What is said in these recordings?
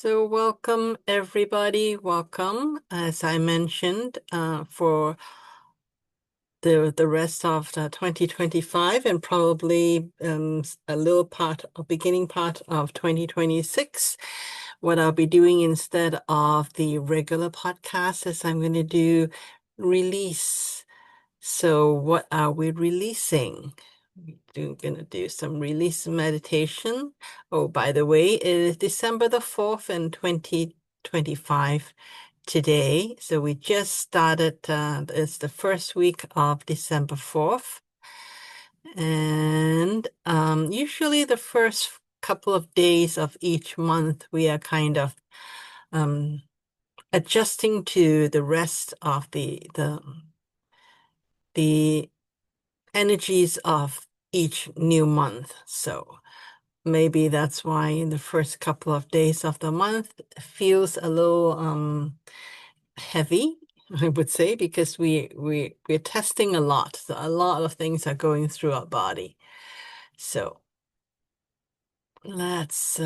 So welcome everybody. Welcome, as I mentioned, for the rest of 2025 and probably a little part, a beginning part of 2026. What I'll be doing instead of the regular podcast is I'm going to do release. So what are we releasing? We're going to do some release meditation. Oh, by the way, it is December the 4th in 2025 today. So we just started, it's the first week of December 4th. And usually the first couple of days of each month, we are kind of um, adjusting to the rest of the energies of each new month. So maybe that's why in the first couple of days of the month it feels a little heavy, I would say, because we're testing a lot. So a lot of things are going through our body. So let's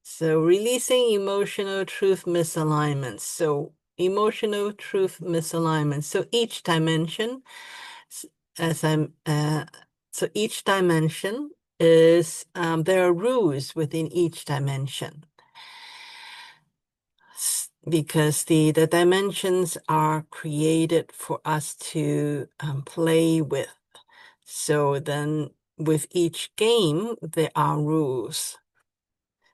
so releasing emotional truth misalignments. So emotional truth misalignments. So each dimension, as I'm so each dimension is there are rules within each dimension because the dimensions are created for us to play with. So then with each game, there are rules.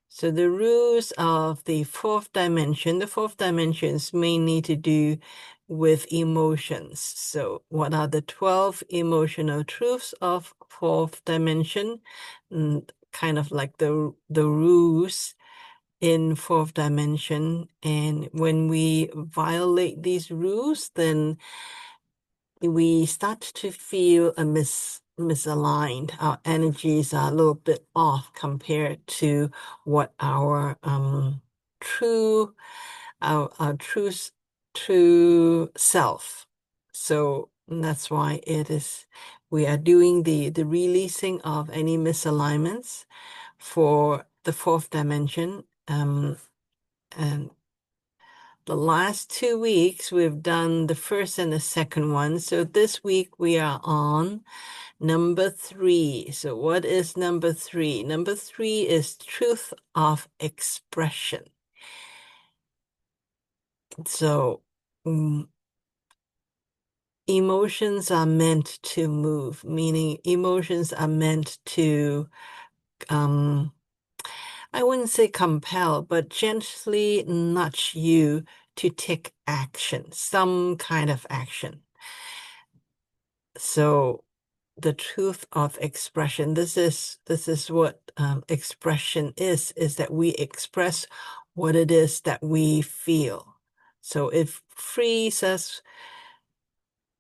So the rules of the fourth dimension is mainly to do with emotions. So what are the 12 emotional truths of fourth dimension? Kind of like the rules in fourth dimension. And when we violate these rules, then we start to feel a misaligned. Our energies are a little bit off compared to what our true our true self. So that's why we are doing the releasing of any misalignments for the fourth dimension. And the last 2 weeks, we've done the first and the second one. So this week we are on number 3. So what is number 3? Number 3 is truth of expression. So emotions are meant to move, meaning emotions are meant to I wouldn't say compel, but gently nudge you to take action, some kind of action. So the truth of expression, this is what expression is that we express what it is that we feel. So it frees us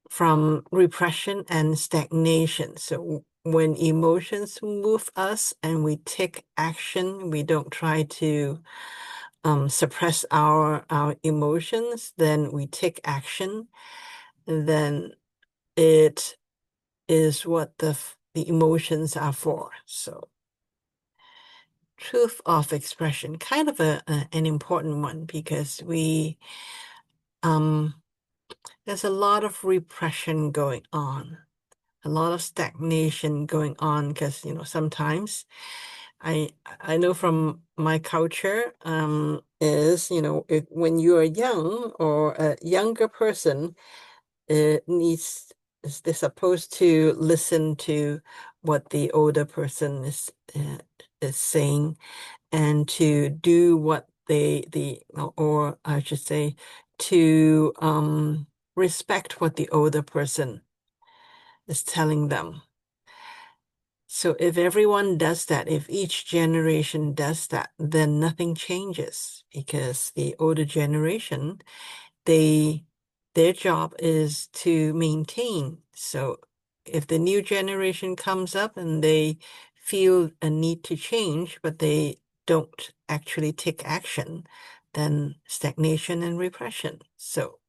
from repression and stagnation. So when emotions move us and we take action, we don't try to suppress our emotions, then we take action, then it is what the emotions are for. So truth of expression, kind of an important one because there's a lot of repression going on, a lot of stagnation going on because sometimes I know from my culture is when you are young or a younger person, it needs they're supposed to listen to what the older person is saying and to do what or I should say to respect what the older person is telling them. So if everyone does that, if each generation does that, then nothing changes because the older generation, their job is to maintain. So if the new generation comes up and they feel a need to change, but they don't actually take action, then stagnation and repression. So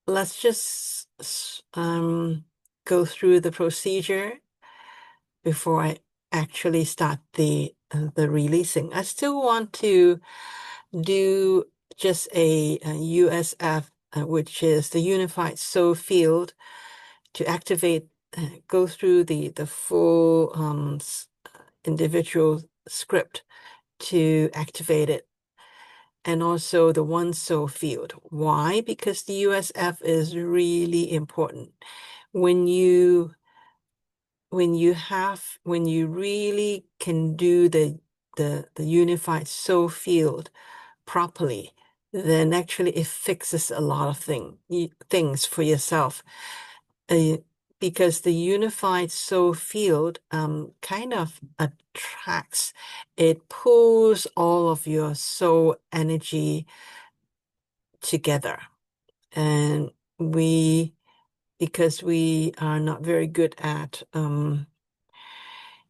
let's just go through the procedure before I actually start the releasing. I still want to do just a USF, which is the Unified Soul Field, to activate, go through the full individual script to activate it. And also the one soul field. Why? Because the USF is really important. When you really can do the unified soul field properly, then actually it fixes a lot of things for yourself. Uh, because the unified soul field kind of attracts, it pulls all of your soul energy together. And because we are not very good at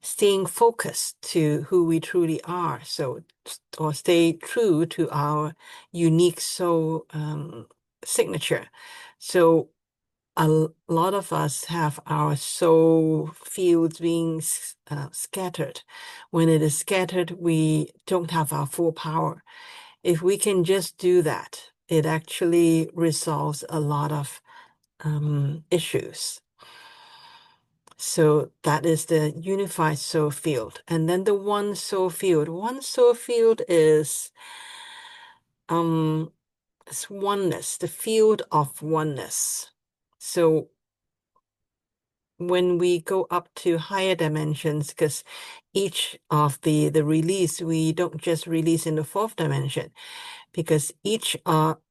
staying focused to who we truly are, or stay true to our unique soul signature. So a lot of us have our soul fields being scattered. When it is scattered, we don't have our full power. If we can just do that, it actually resolves a lot of issues. So that is the unified soul field. And then the one soul field. One soul field is it's oneness, the field of oneness. So when we go up to higher dimensions, because each of the release, we don't just release in the fourth dimension, because each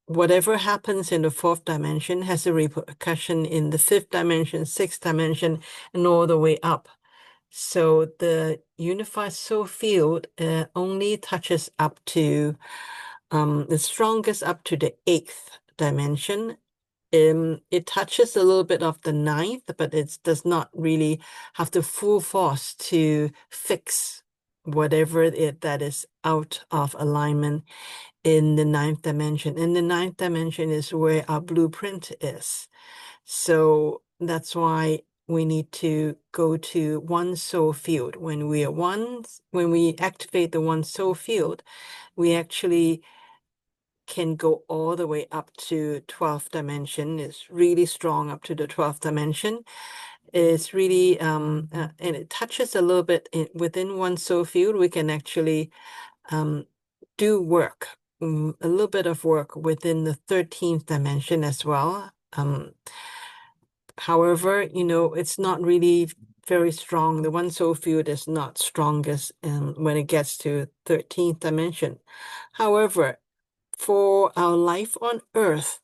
whatever happens in the fourth dimension has a repercussion in the fifth dimension, sixth dimension, and all the way up. So the unified soul field only touches up to the strongest up to the eighth dimension. It touches a little bit of the ninth, but it does not really have the full force to fix whatever that is out of alignment in the ninth dimension. And the ninth dimension is where our blueprint is. So that's why we need to go to one soul field. When we activate the one soul field, we actually can go all the way up to 12th dimension. It's really strong up to the 12th dimension. It's really, and it touches a little bit within one soul field. We can actually do work, a little bit of work within the 13th dimension as well. However, it's not really very strong. The one soul field is not strongest when it gets to 13th dimension. However, for our life on Earth,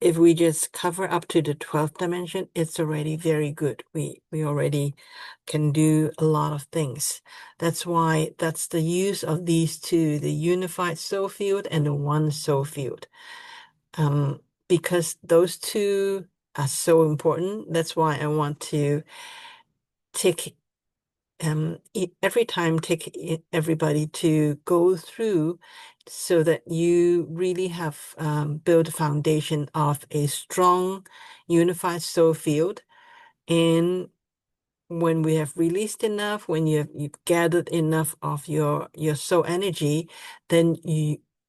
if we just cover up to the 12th dimension, it's already very good. We already can do a lot of things. That's why that's the use of these two, the unified soul field and the one soul field. Because those two are so important. That's why I want to take every time everybody to go through so that you really have built a foundation of a strong unified soul field. And when we have released enough, when you've gathered enough of your soul energy, then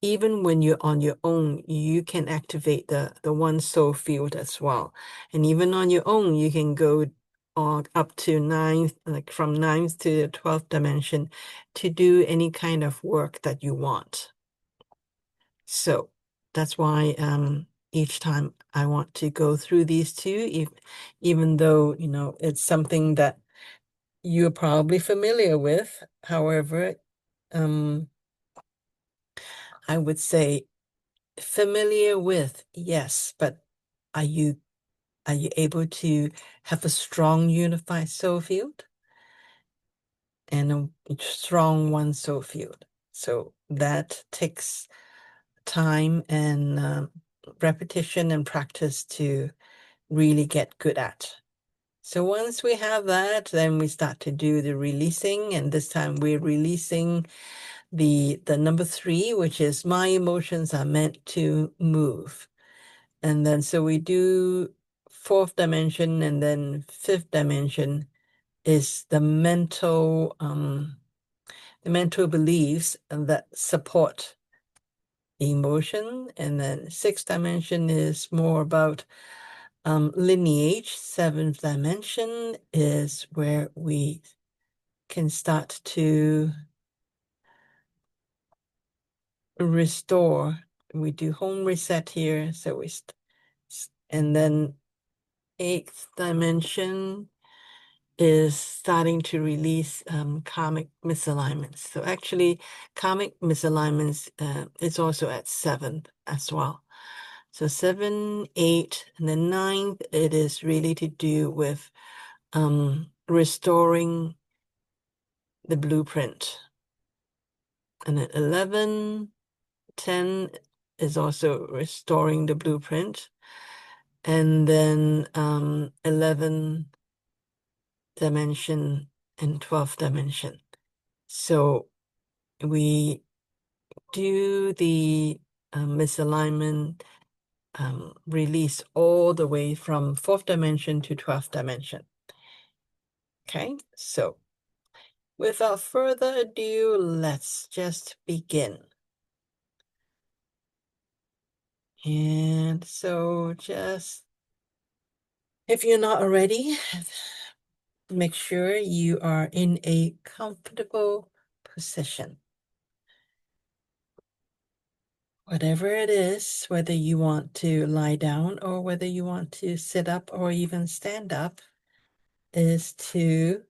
even when you're on your own, you can activate the one soul field as well. And even on your own, you can go on up to ninth, like from ninth to 12th dimension, to do any kind of work that you want. So that's why each time I want to go through these two, even though it's something that you're probably familiar with. However, I would say familiar with, yes, but are you able to have a strong unified soul field and a strong one soul field? So that takes time and repetition and practice to really get good at. So once we have that, then we start to do the releasing, and this time we're releasing the number 3, which is my emotions are meant to move. And then so we do 4th dimension and then 5th dimension is the mental beliefs that support emotion. And then sixth dimension is more about lineage. Seventh dimension is where we can start to restore. We do home reset here. So and then eighth dimension is starting to release karmic misalignments. So actually, karmic misalignments is also at seventh as well. So 7, 8, and then ninth, it is really to do with restoring the blueprint. And then 11, 10 is also restoring the blueprint. And then 11 dimension and 12th dimension. So we do the misalignment release all the way from 4th dimension to 12th dimension. Okay, so without further ado, let's just begin. And so just, if you're not already, make sure you are in a comfortable position. Whatever it is, whether you want to lie down or whether you want to sit up or even stand up, is to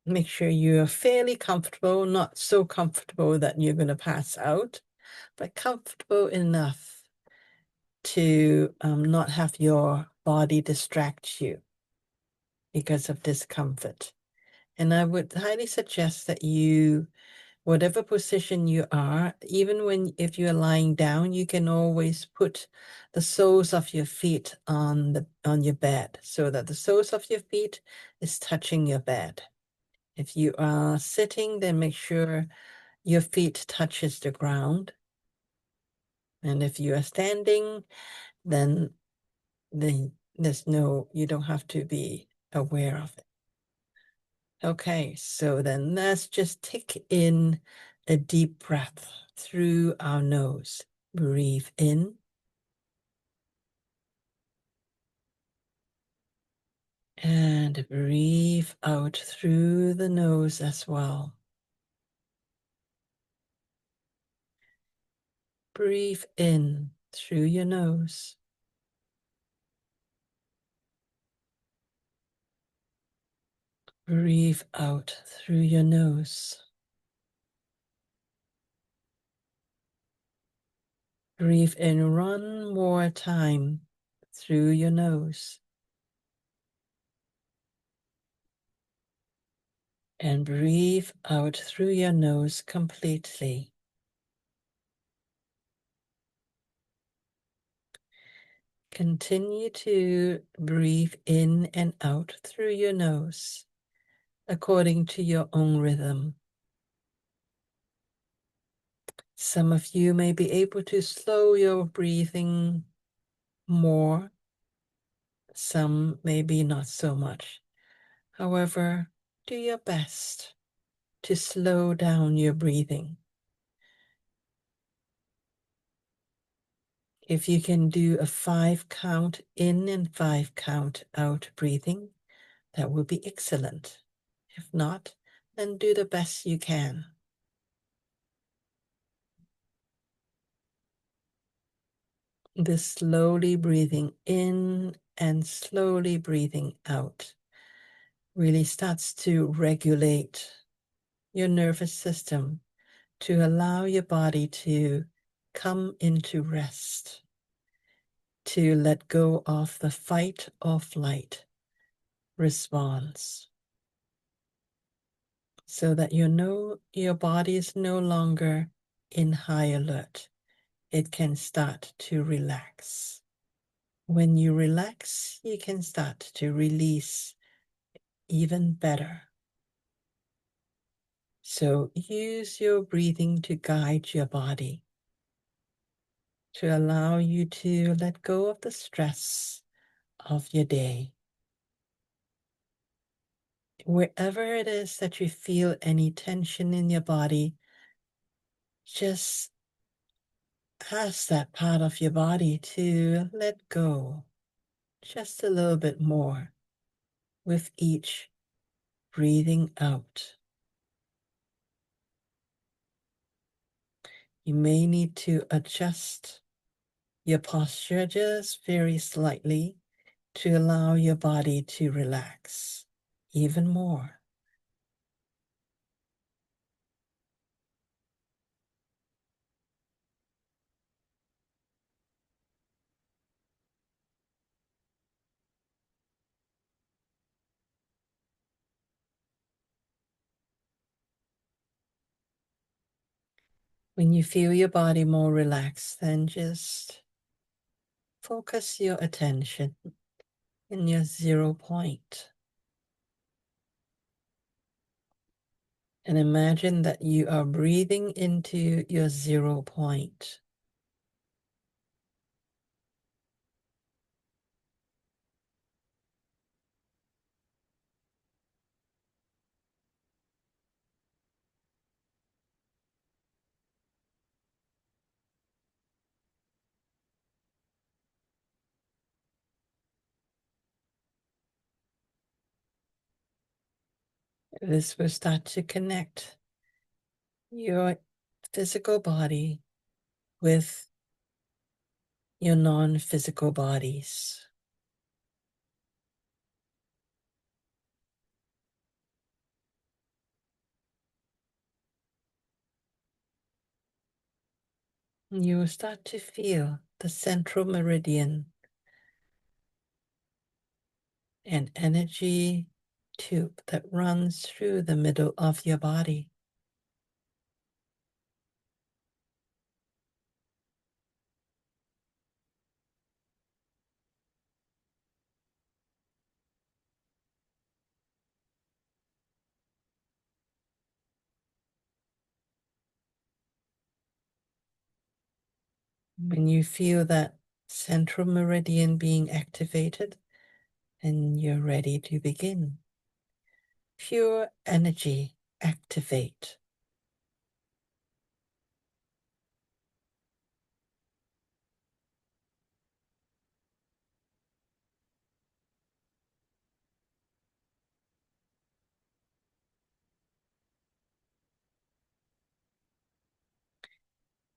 make sure you're fairly comfortable, not so comfortable that you're going to pass out, but comfortable enough to not have your body distract you because of discomfort. And I would highly suggest that you, whatever position you are, even if you're lying down, you can always put the soles of your feet on your bed so that the soles of your feet is touching your bed. If you are sitting, then make sure your feet touches the ground. And if you are standing, then you don't have to be aware of it. Okay, so then let's just take in a deep breath through our nose. Breathe in. And breathe out through the nose as well. Breathe in through your nose. Breathe out through your nose. Breathe in one more time through your nose. And breathe out through your nose completely. Continue to breathe in and out through your nose according to your own rhythm. Some of you may be able to slow your breathing more, some maybe not so much. However, do your best to slow down your breathing. If you can do a 5 count in and 5 count out breathing, that will be excellent. If not, then do the best you can. This slowly breathing in and slowly breathing out really starts to regulate your nervous system to allow your body to come into rest, to let go of the fight or flight response, so that your body is no longer in high alert. It can start to relax. When you relax, you can start to release even better. So use your breathing to guide your body, to allow you to let go of the stress of your day. Wherever it is that you feel any tension in your body, just ask that part of your body to let go just a little bit more with each breathing out. You may need to adjust your posture just very slightly to allow your body to relax even more. When you feel your body more relaxed, then just focus your attention in your 0 point. And imagine that you are breathing into your 0 point. This will start to connect your physical body with your non-physical bodies. You will start to feel the central meridian and energy tube that runs through the middle of your body. When you feel that central meridian being activated, and you're ready to begin. Pure energy activate.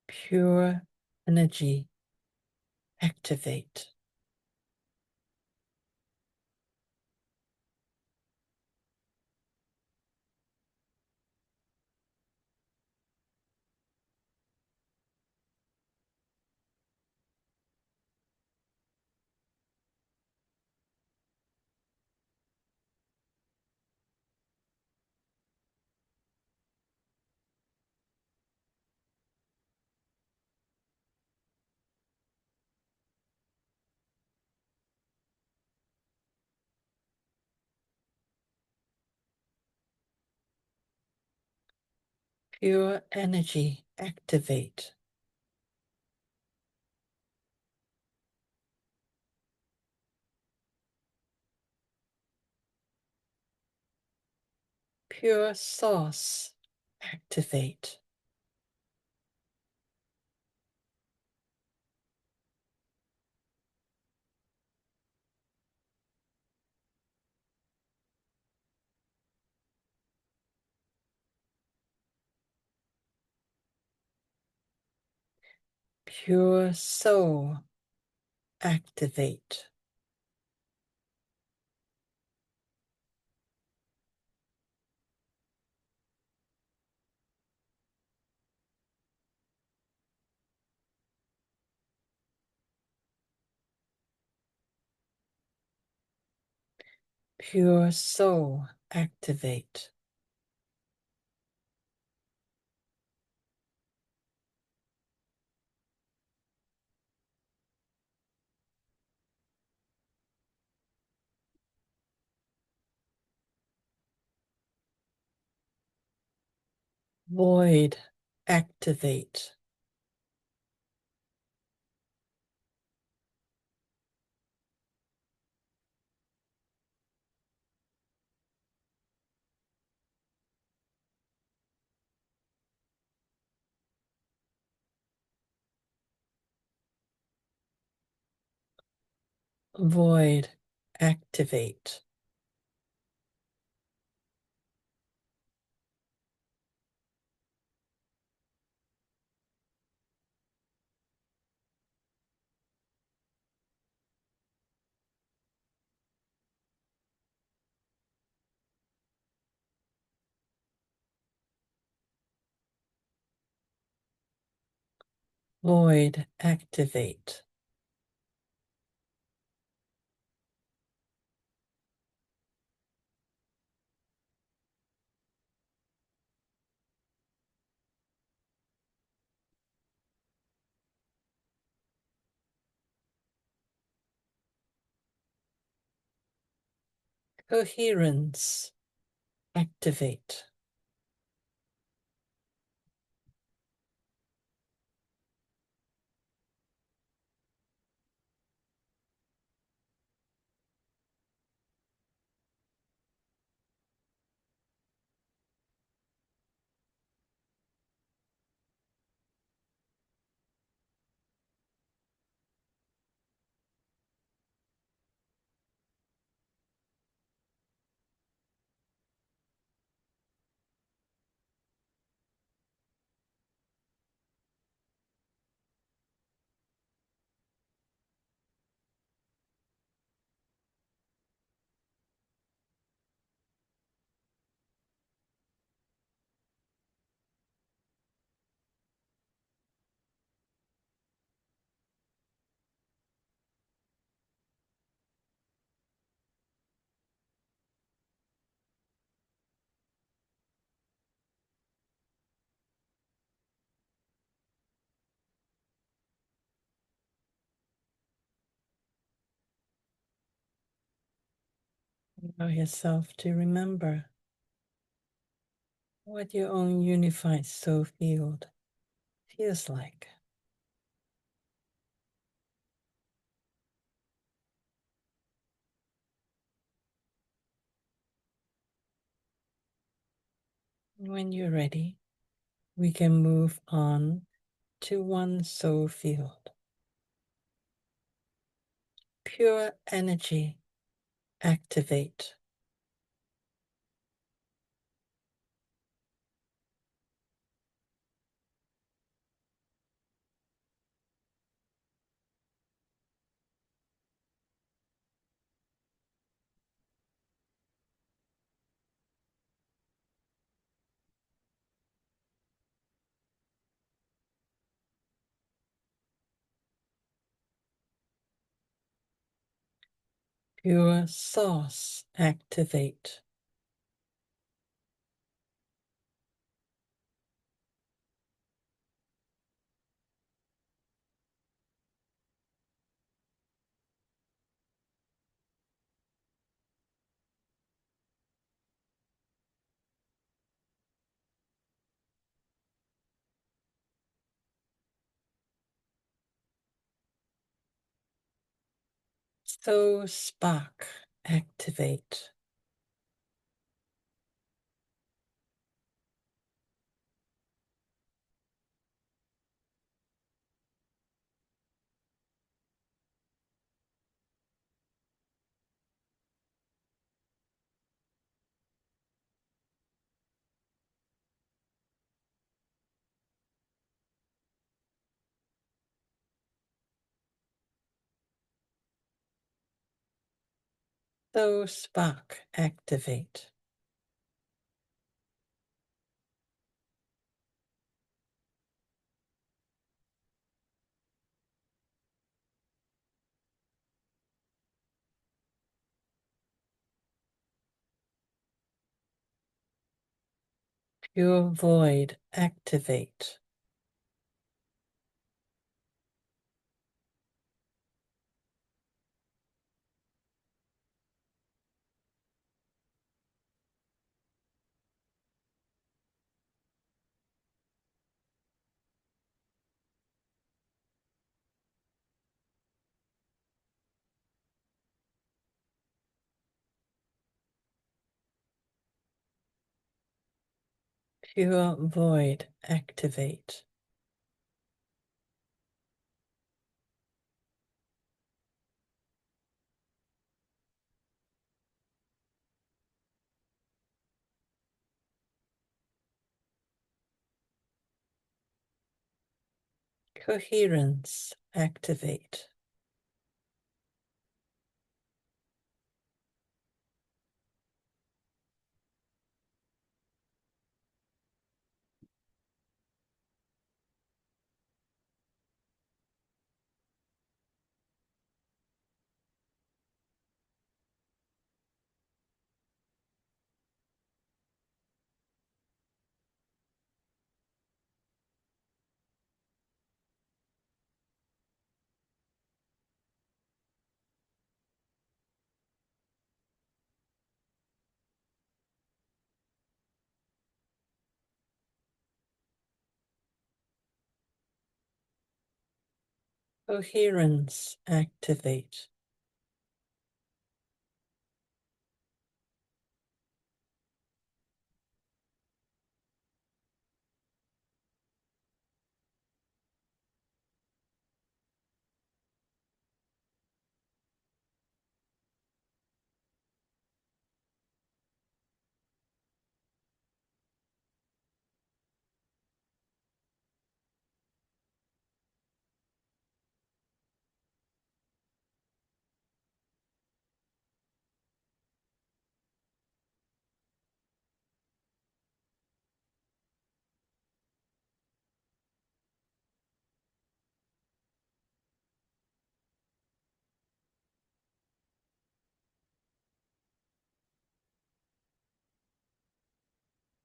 Pure energy activate. Pure energy activate. Pure source activate. Pure soul activate. Pure soul activate. Void activate. void, activate. Void, activate. Coherence, activate. Allow yourself to remember what your own unified soul field feels like. When you're ready, we can move on to one soul field. Pure energy, activate. Pure source, activate. Soul spark, activate. Soul spark, activate. Pure void, activate. Pure void, activate. Coherence, activate. Coherence, activate.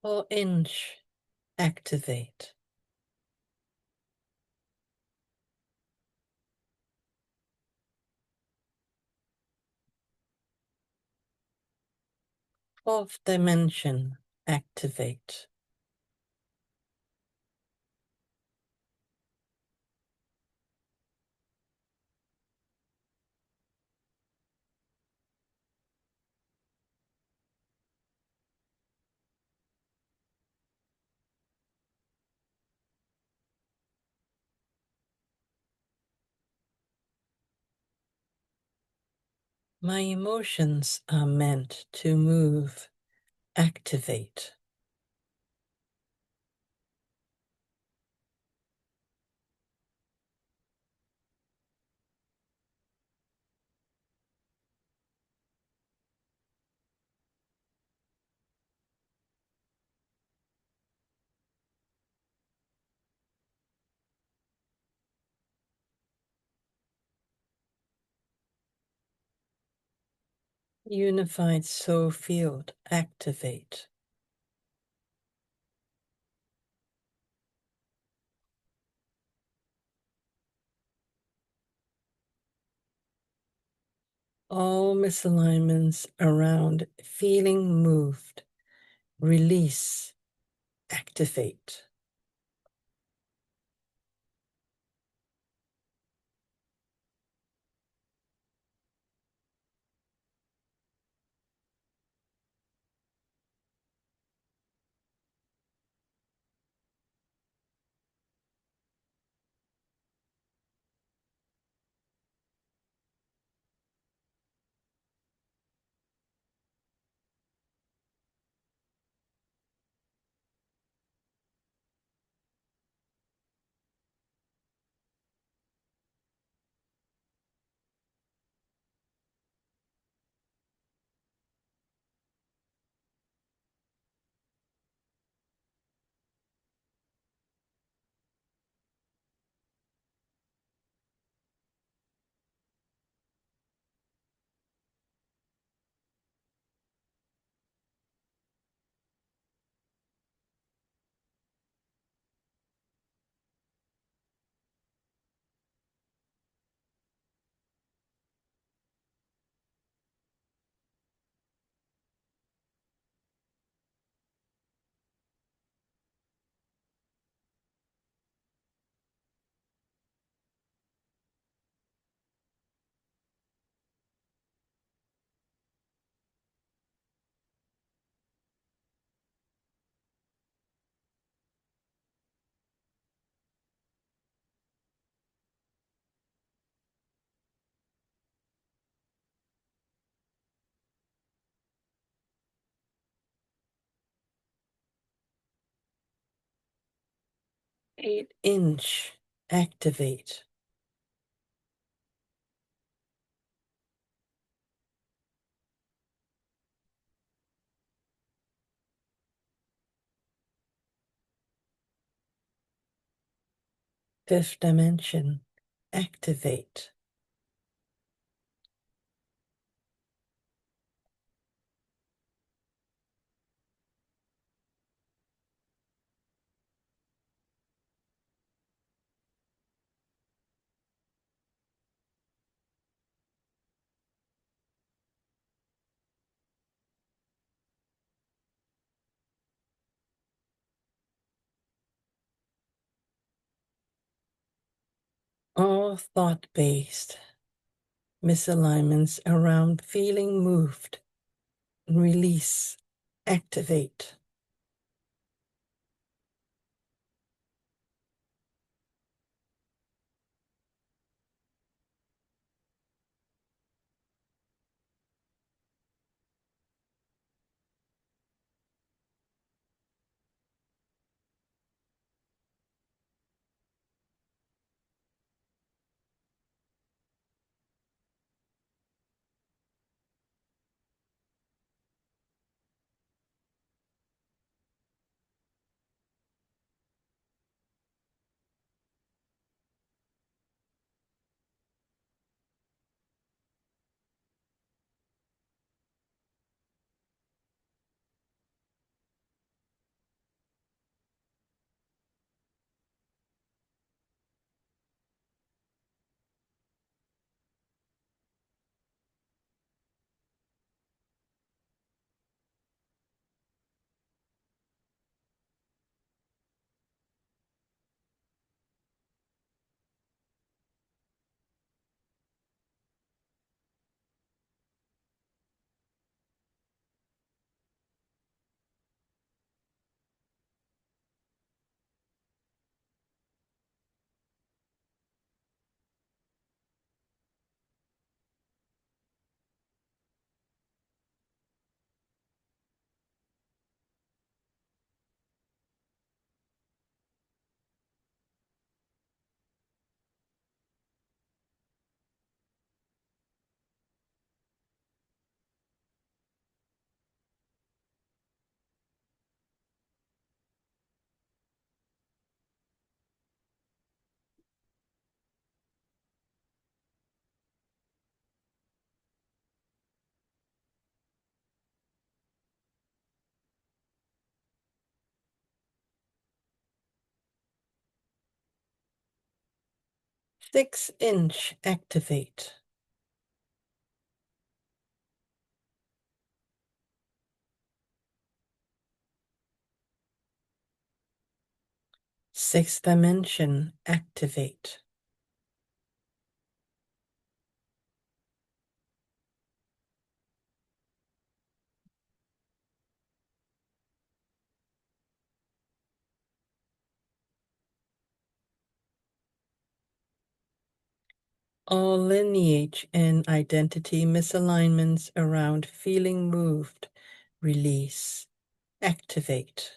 Or inch, activate. Fourth dimension, activate. My emotions are meant to move, activate. Unified soul field, activate. All misalignments around feeling moved, release, activate. Eight inch, activate. Fifth dimension, activate. All thought-based misalignments around feeling moved, release, activate. Six-inch, activate. Sixth dimension, activate. All lineage and identity misalignments around feeling moved, release, activate.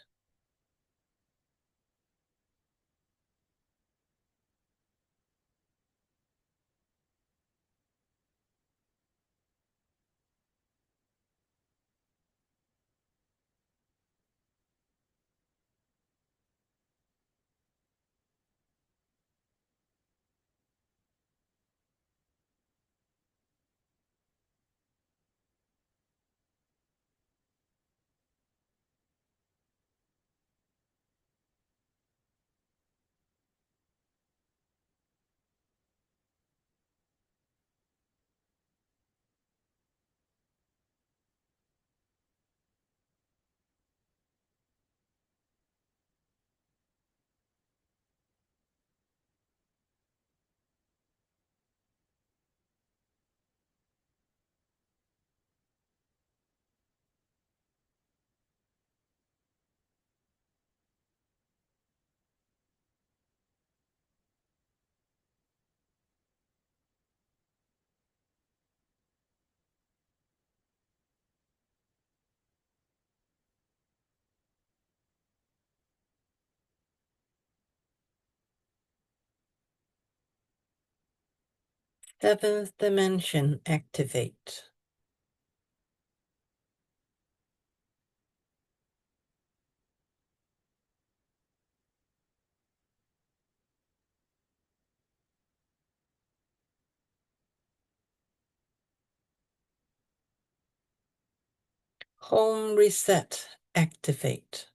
Seventh dimension activate. Home reset activate.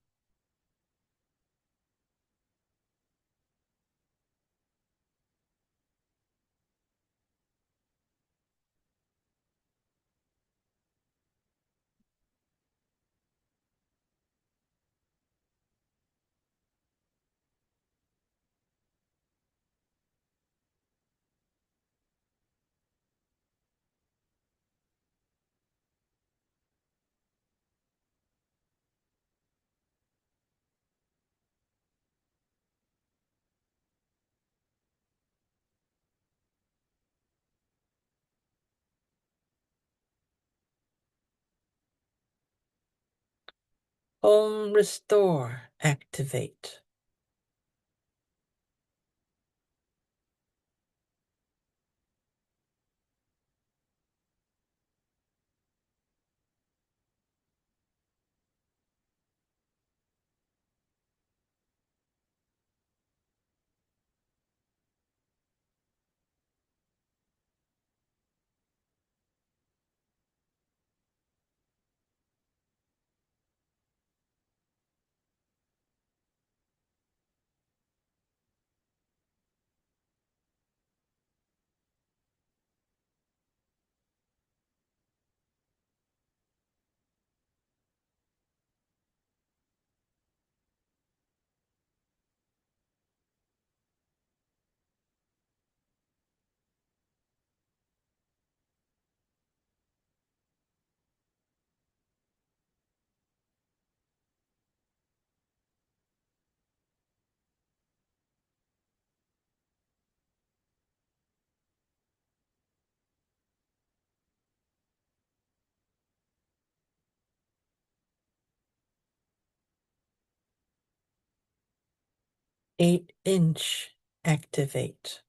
Home restore activate. Eight-inch activate.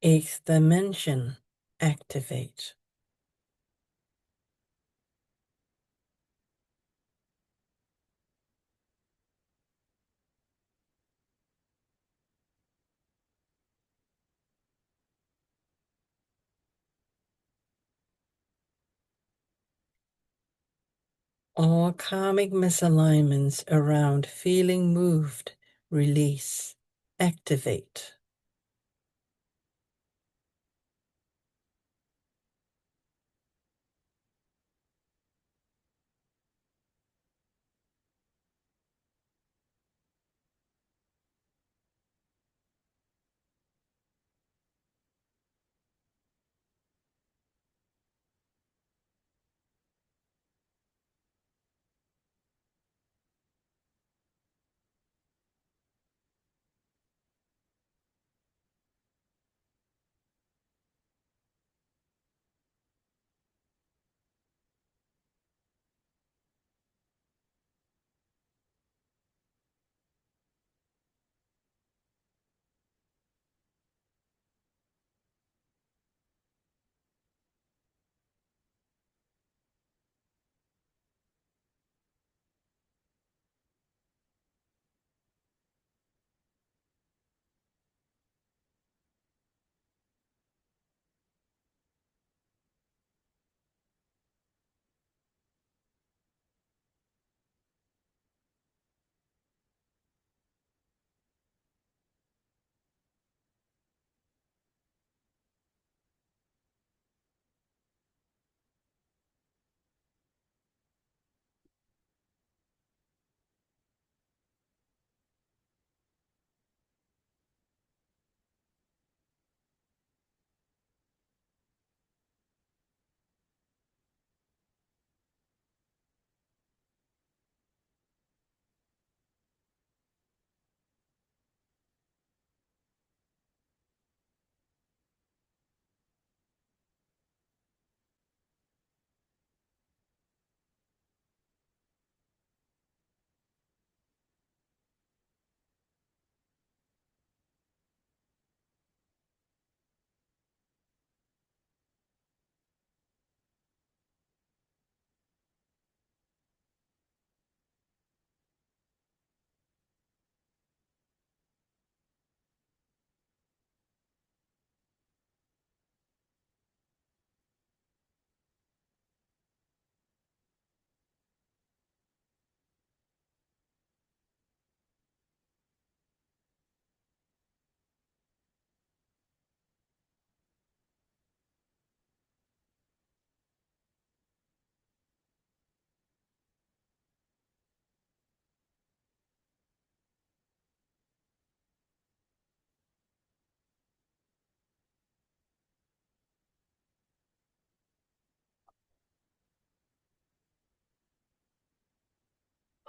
Eighth dimension activate. All karmic misalignments around feeling moved, release, activate.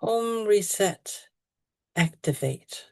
Home reset, activate.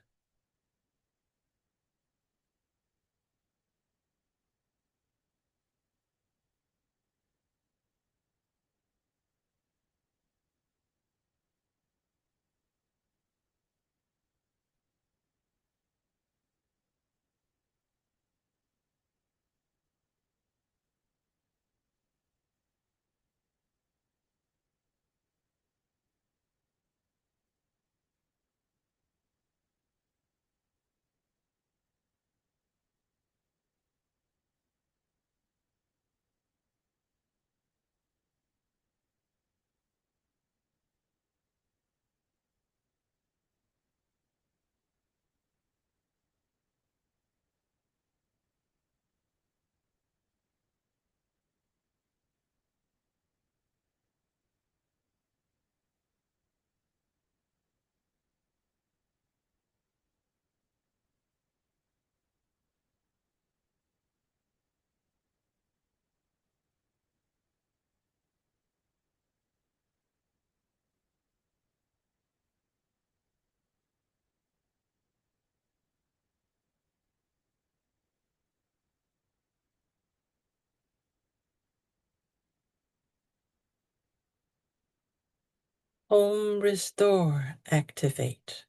Home restore, activate.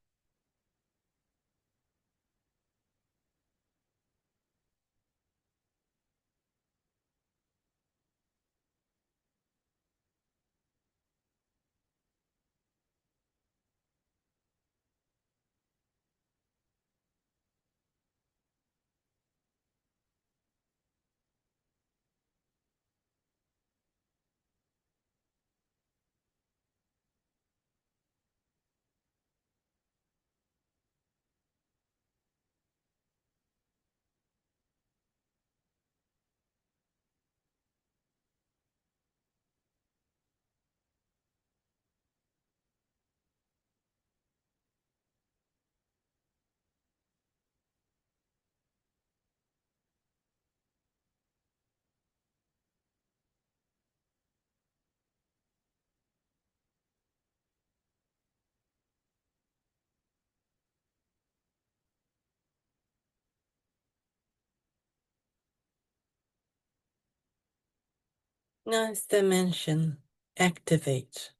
Ninth dimension, activate.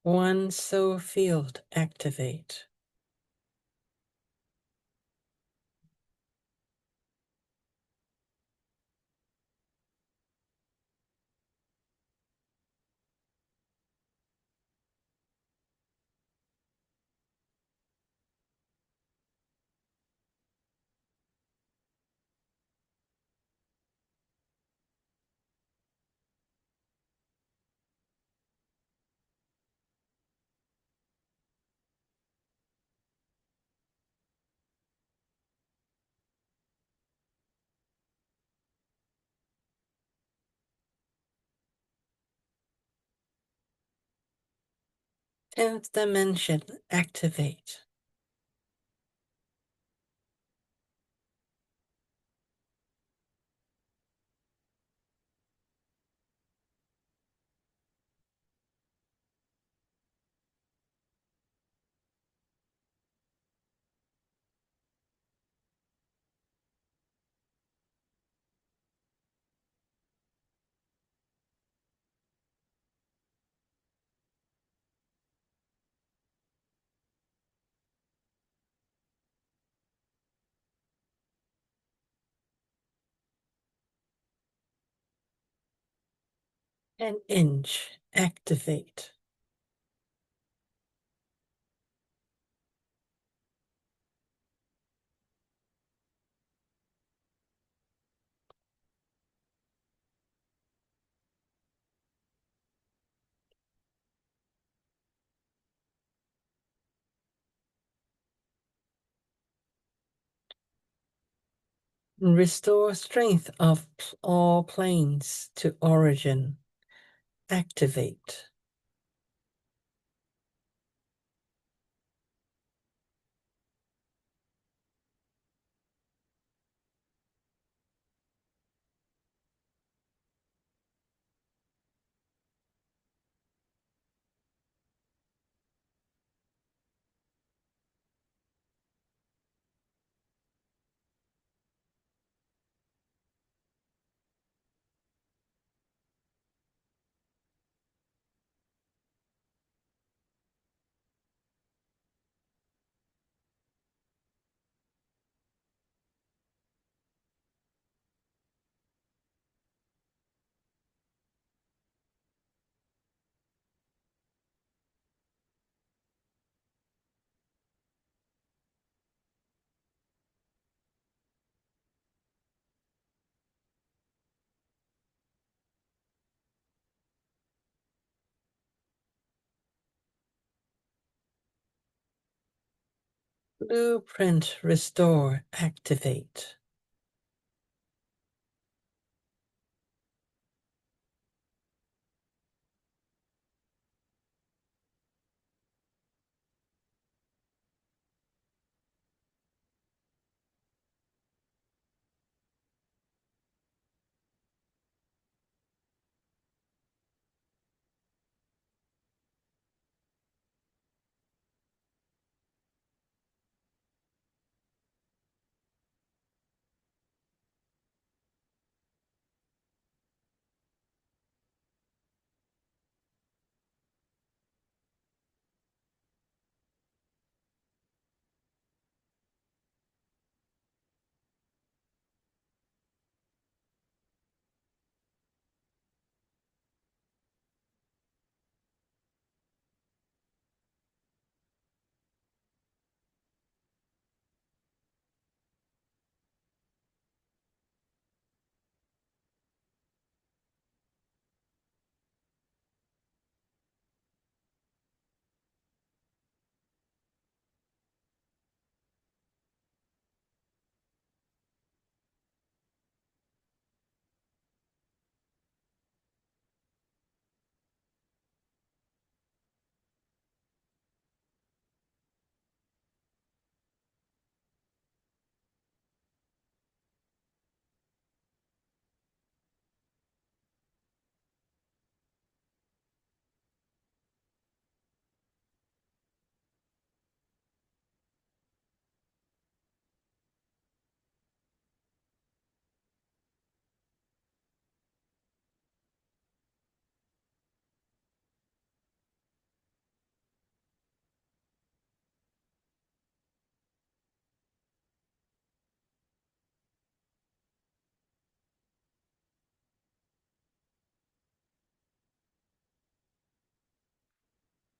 1 soul field, activate. Tenth dimension, activate. An inch, activate. Restore strength of all planes to origin. Activate. Blueprint restore. Activate.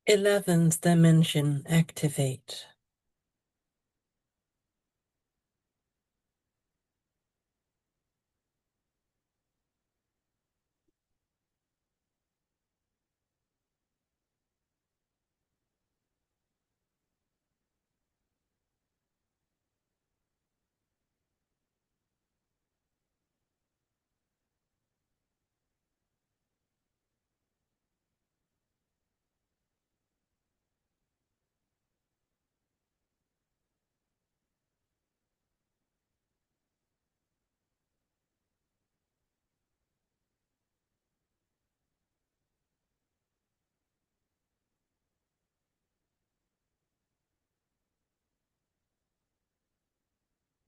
Eleventh dimension. Activate.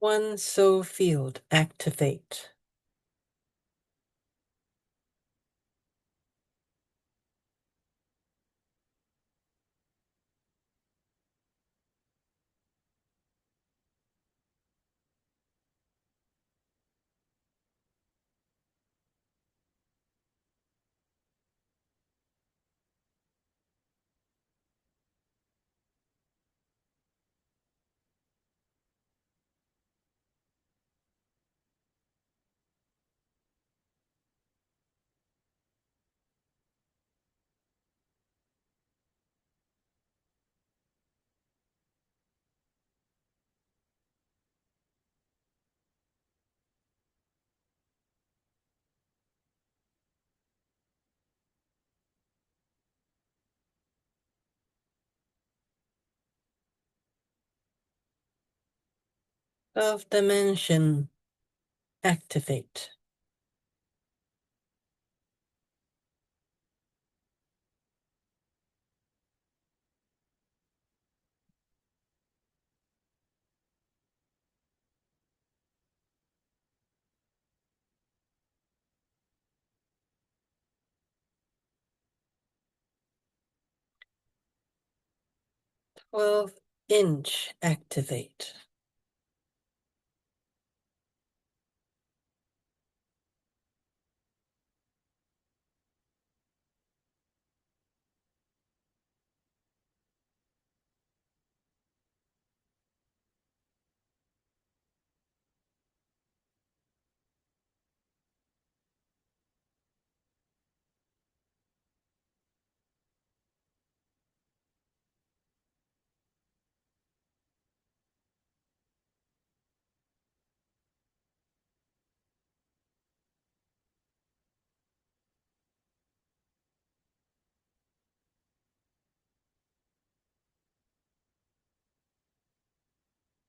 One soul field. Activate. 12th dimension, activate. Twelfth inch, activate.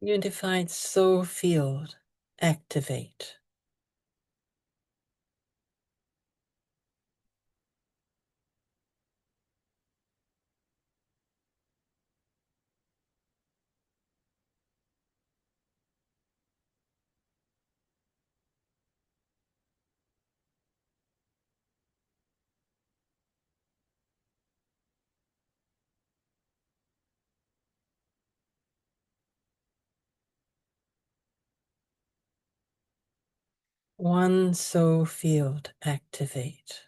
Unified soul field, activate. One soul field, activate.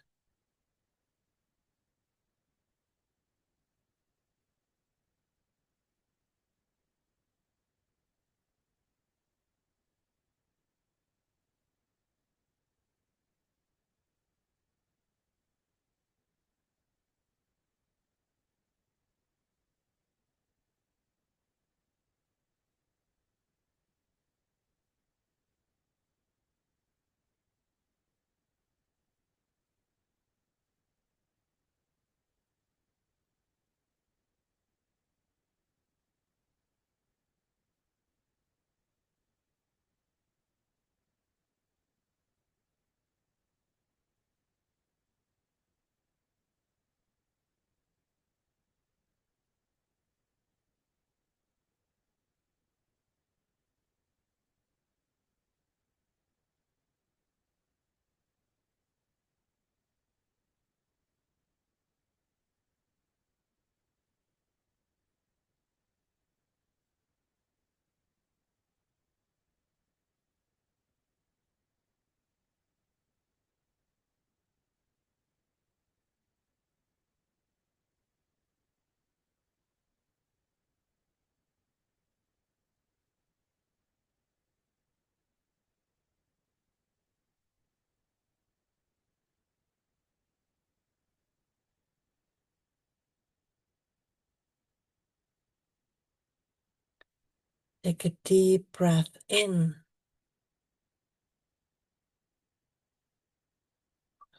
Take a deep breath in.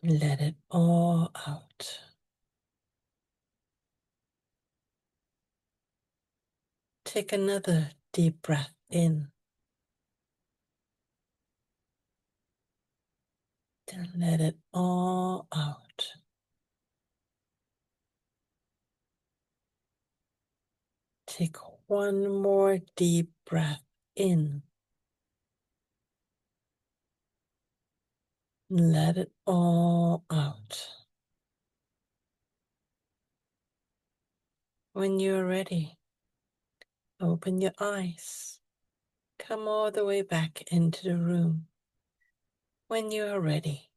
Let it all out. Take another deep breath in. Then let it all out. Take one more deep breath in. Let it all out. When you're ready, open your eyes. Come all the way back into the room. When you are ready,